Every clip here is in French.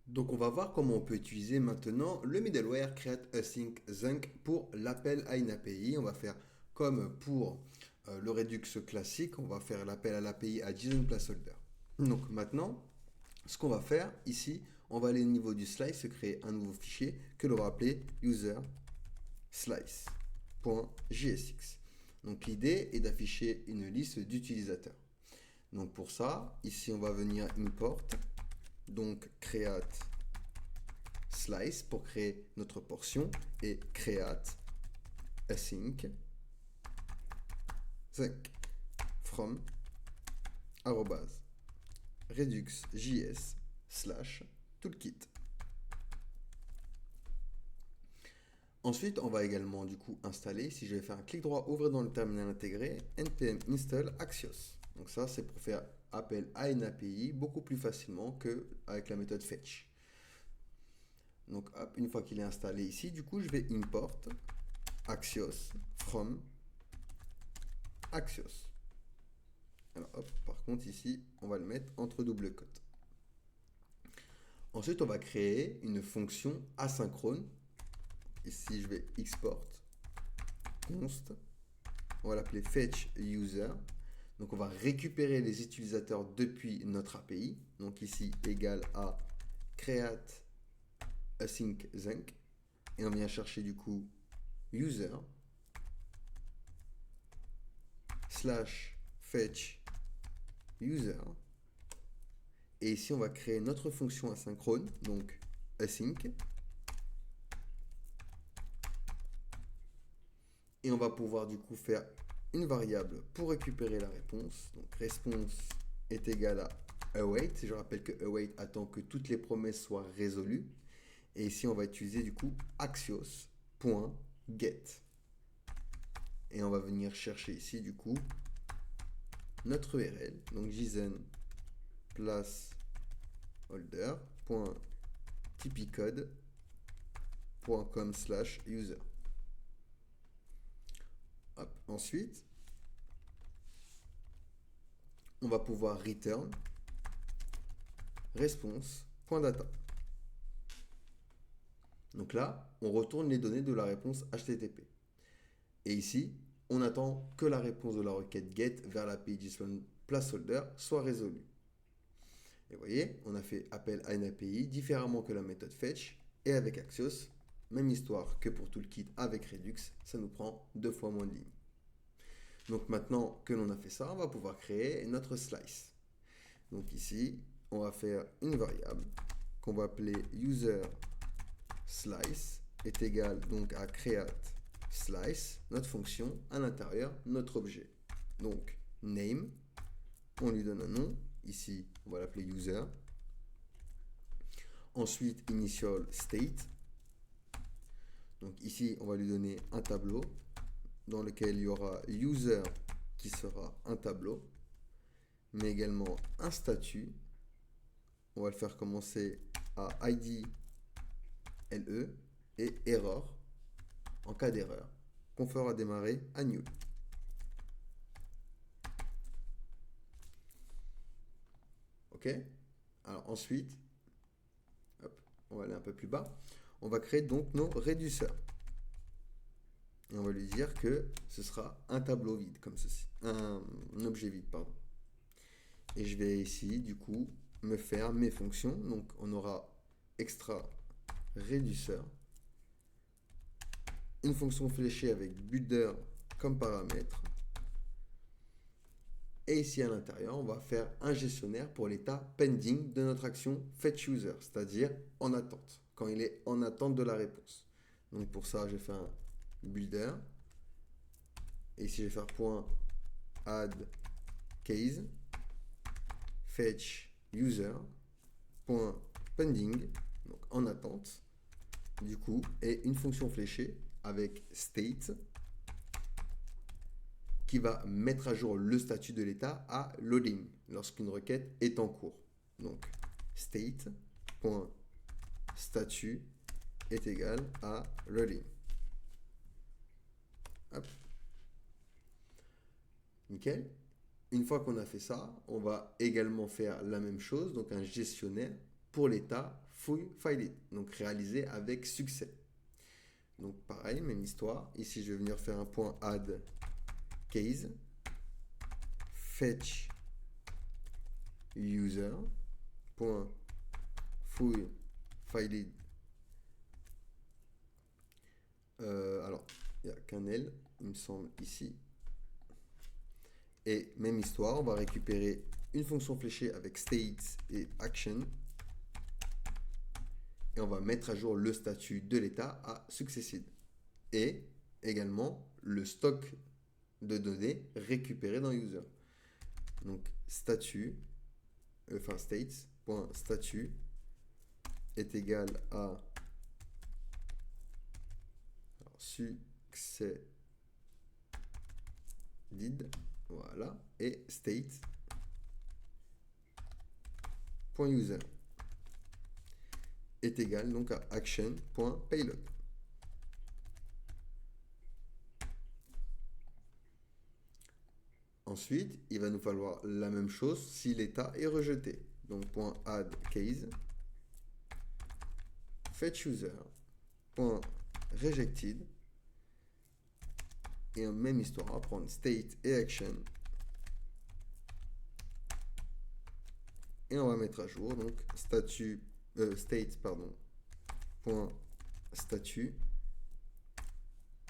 Donc on va voir comment on peut utiliser maintenant le middleware create async zinc pour l'appel à une API. On va faire comme pour le Redux classique, on va faire l'appel à l'API à JSON placeholder. Donc maintenant, ce qu'on va faire ici, on va aller au niveau du slice, se créer un nouveau fichier que l'on va appeler user slice.jsx. Donc l'idée est d'afficher une liste d'utilisateurs. Donc pour ça, ici on va venir import, donc create slice pour créer notre portion et create async zinc from arrobase redux.js slash toolkit. Ensuite, on va également du coup installer, si je vais faire un clic droit, ouvrir dans le terminal intégré, npm install Axios. Donc ça, c'est pour faire appel à une API beaucoup plus facilement qu'avec la méthode fetch. Donc hop, une fois qu'il est installé ici, du coup, je vais import Axios from Axios. Alors hop, par contre ici, on va le mettre entre double cotes. Ensuite, on va créer une fonction asynchrone. Ici, je vais export const. On va l'appeler fetch user. Donc, on va récupérer les utilisateurs depuis notre API. Donc ici, égal à create async zinc. Et on vient chercher du coup user slash fetch user. Et ici, on va créer notre fonction asynchrone, donc async. Et on va pouvoir du coup faire une variable pour récupérer la réponse. Donc réponse est égale à await. Je rappelle que await attend que toutes les promesses soient résolues. Et ici, on va utiliser du coup axios.get. Et on va venir chercher ici du coup notre URL. Donc JSON placeholder.tpcode.com/user. Ensuite, on va pouvoir return response.data. Donc là, on retourne les données de la réponse HTTP. Et ici, on attend que la réponse de la requête GET vers l'API JSON placeholder soit résolue. Et vous voyez, on a fait appel à une API différemment que la méthode fetch. Et avec Axios, même histoire que pour Toolkit avec Redux, ça nous prend 2 fois moins de lignes. Donc maintenant que l'on a fait ça, on va pouvoir créer notre slice. Donc ici, on va faire une variable qu'on va appeler user slice est égal donc à create slice, notre fonction, à l'intérieur, notre objet. Donc name, on lui donne un nom. Ici, on va l'appeler user. Ensuite, initial state. Donc ici, on va lui donner un tableau dans lequel il y aura user qui sera un tableau, mais également un statut. On va le faire commencer à id LE et error en cas d'erreur qu'on fera démarrer à nul. Ok. Alors ensuite, hop, on va aller un peu plus bas. On va créer donc nos réduceurs. Et on va lui dire que ce sera un tableau vide, comme ceci. Un objet vide, pardon. Et je vais ici, du coup, me faire mes fonctions. Donc on aura extra réduceur. Une fonction fléchée avec builder comme paramètre. Et ici à l'intérieur, on va faire un gestionnaire pour l'état pending de notre action fetchUser, c'est-à-dire en attente, quand il est en attente de la réponse. Donc pour ça, je fais un builder. Et ici, je vais faire point add case fetch user point pending, donc en attente, du coup, et une fonction fléchée avec state qui va mettre à jour le statut de l'état à loading lorsqu'une requête est en cours. Donc state.statut est égal à loading. Hop. Nickel. Une fois qu'on a fait ça, on va également faire la même chose, donc un gestionnaire pour l'état fulfilled, donc réalisé avec succès. Donc pareil, même histoire. Ici, je vais venir faire un point add case, fetch user, point fulfilled. Alors, il n'y a qu'un L, il me semble, ici. Et même histoire, on va récupérer une fonction fléchée avec state et action. Et on va mettre à jour le statut de l'état à successed. Et également le stock de données récupéré dans user. Donc statut, enfin state.statut est égal à success did, voilà, et state.user est égal donc à action.payload. Ensuite, il va nous falloir la même chose si l'état est rejeté. Donc .add case, fetch user, .rejected, et en même histoire, on va prendre state et action, et on va mettre à jour donc state pardon, .statut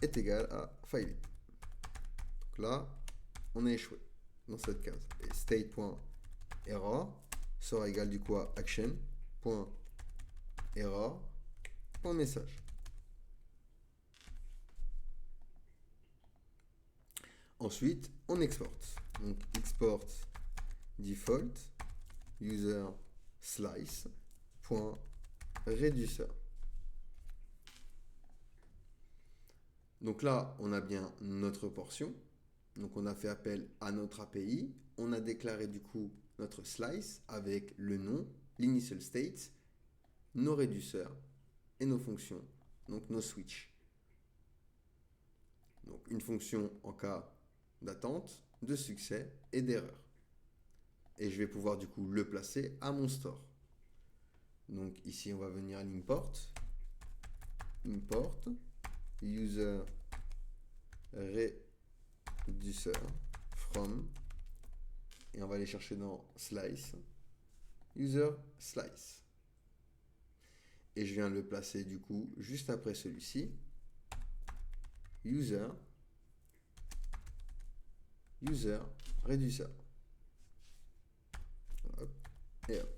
est égal à file. Donc là, on a échoué dans cette case. Et state.error sera égal du coup à action.error.message. Ensuite, on exporte. Donc export default user slice.reducer. Donc là, on a bien notre portion. Donc on a fait appel à notre API. On a déclaré du coup notre slice avec le nom, l'initial state, nos réduceurs et nos fonctions, donc nos switches. Donc une fonction en cas d'attente, de succès et d'erreur. Et je vais pouvoir du coup le placer à mon store. Donc ici on va venir à l'import, import user reducer from, et on va aller chercher dans slice user slice, et je viens le placer du coup juste après celui-ci, user reducer. Hop, et hop.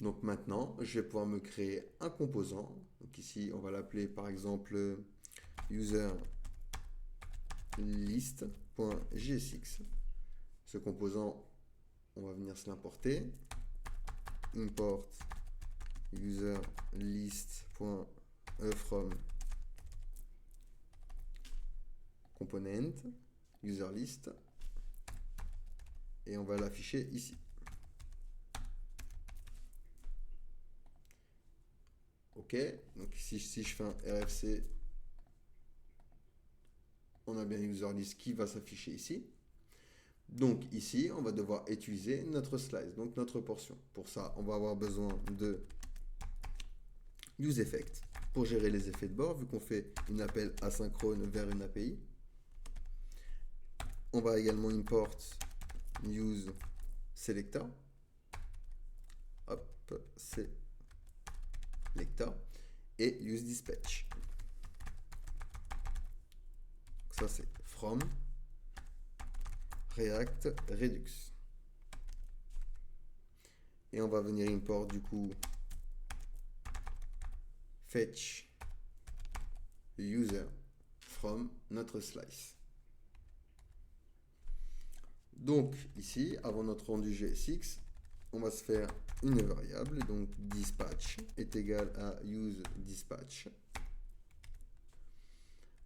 Donc maintenant, je vais pouvoir me créer un composant. Donc ici, on va l'appeler par exemple user list.jsx. Ce composant, on va venir se l'importer. Import user list.from component user list, et on va l'afficher ici. Ok, donc ici si je fais un RFC, on a bien user list qui va s'afficher ici. Donc ici, on va devoir utiliser notre slice, donc notre portion. Pour ça, on va avoir besoin de useEffect pour gérer les effets de bord, vu qu'on fait un appel asynchrone vers une API. On va également import useSelector. Hop, selector et useDispatch. Ça c'est from React Redux. Et on va venir import du coup fetch user from notre slice. Donc ici, avant notre rendu GSX, on va se faire une variable, donc dispatch est égal à useDispatch.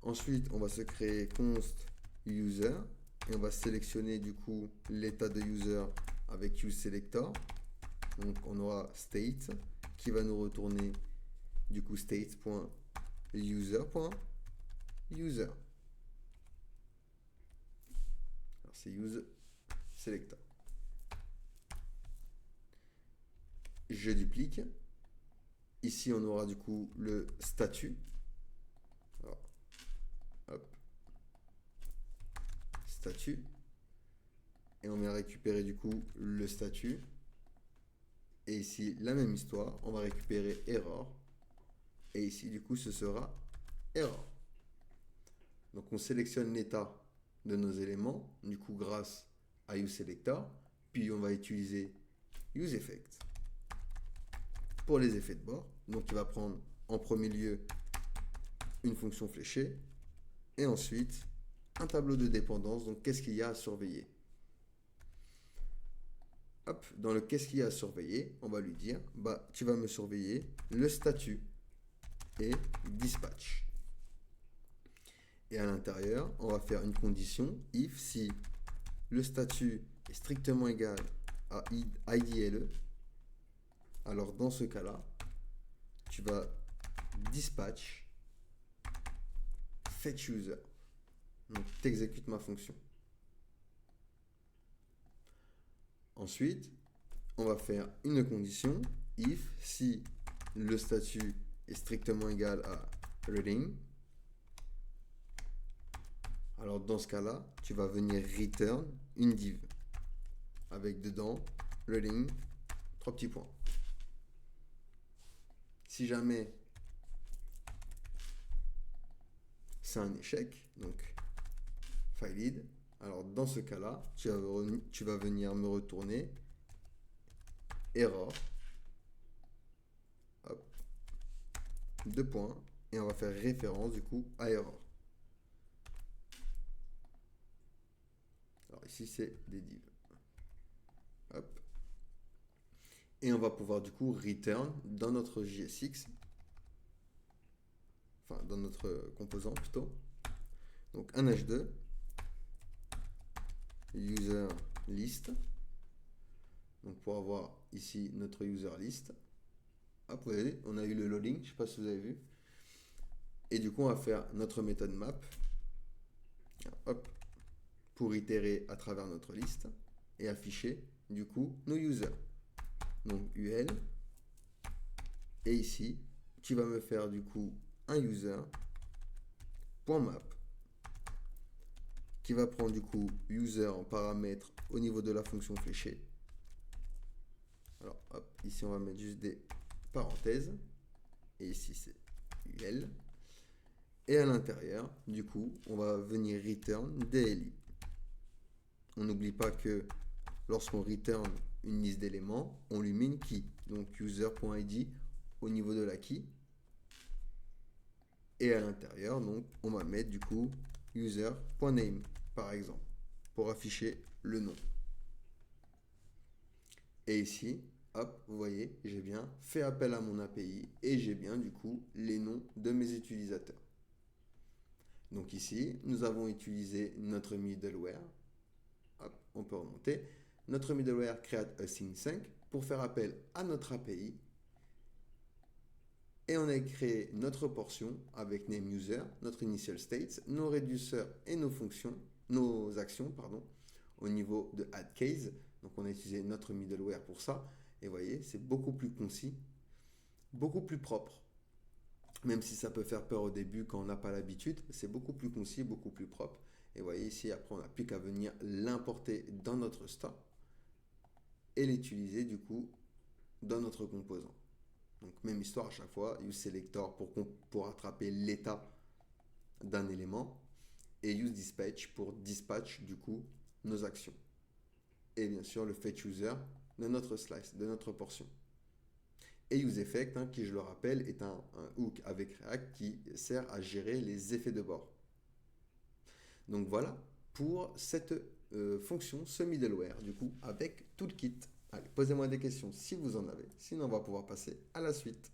Ensuite, on va se créer const user et on va sélectionner du coup l'état de user avec useSelector. Donc on aura state qui va nous retourner du coup state.user.user. Alors c'est useSelector. je duplique. Ici, on aura du coup le statut. Alors, hop, statut. Et on va récupérer du coup le statut. Et ici, la même histoire. On va récupérer error. Et ici, du coup, ce sera error. Donc, on sélectionne l'état de nos éléments, du coup, grâce à useSelector. Puis, on va utiliser useEffect pour les effets de bord. Donc, il va prendre en premier lieu une fonction fléchée et ensuite un tableau de dépendance. Donc, qu'est-ce qu'il y a à surveiller? Hop, dans le qu'est-ce qu'il y a à surveiller, on va lui dire, bah, tu vas me surveiller le statut et dispatch. Et à l'intérieur, on va faire une condition if si le statut est strictement égal à IDLE. Alors dans ce cas-là, tu vas dispatch fetch user. Donc tu exécutes ma fonction. Ensuite, on va faire une condition if si le statut est strictement égal à reading. Alors dans ce cas-là, tu vas venir return une div avec dedans reading 3 petits points. Si jamais c'est un échec, donc failed, alors dans ce cas-là, tu vas venir me retourner error, hop, 2 points, et on va faire référence du coup à error. Alors ici c'est des divs. Hop. Et on va pouvoir du coup return dans notre JSX, enfin dans notre composant plutôt, donc un h2 user list, donc pour avoir ici notre user list. Hop, vous voyez, on a eu le loading, je ne sais pas si vous avez vu. Et du coup, on va faire notre méthode map, hop, pour itérer à travers notre liste et afficher du coup nos users. Donc UL. Et ici, tu vas me faire du coup un user.map qui va prendre du coup user en paramètre au niveau de la fonction fléchée. Alors hop, ici on va mettre juste des parenthèses. Et ici c'est UL. Et à l'intérieur, du coup, on va venir return DLI. On n'oublie pas que lorsqu'on return une liste d'éléments, on lui met une key. Donc user.id au niveau de la key. Et à l'intérieur, donc, on va mettre du coup user.name, par exemple, pour afficher le nom. Et ici, hop, vous voyez, j'ai bien fait appel à mon API et j'ai bien du coup les noms de mes utilisateurs. Donc ici, nous avons utilisé notre middleware. Hop, on peut remonter. Notre middleware create a sync pour faire appel à notre API. Et on a créé notre portion avec name user, notre initial states, nos réduceurs et nos fonctions, nos actions, pardon, au niveau de add case. Donc on a utilisé notre middleware pour ça. Et vous voyez, c'est beaucoup plus concis, beaucoup plus propre. Même si ça peut faire peur au début quand on n'a pas l'habitude, c'est beaucoup plus concis, beaucoup plus propre. Et vous voyez ici, après on n'a plus qu'à venir l'importer dans notre store et l'utiliser du coup dans notre composant. Donc même histoire à chaque fois, useSelector pour attraper l'état d'un élément et useDispatch pour dispatch du coup nos actions. Et bien sûr le fetchUser de notre slice, de notre portion. Et useEffect, qui je le rappelle est un hook avec React qui sert à gérer les effets de bord. Donc voilà pour cette fonction, ce middleware du coup avec tout le kit. Allez, posez-moi des questions si vous en avez, sinon on va pouvoir passer à la suite.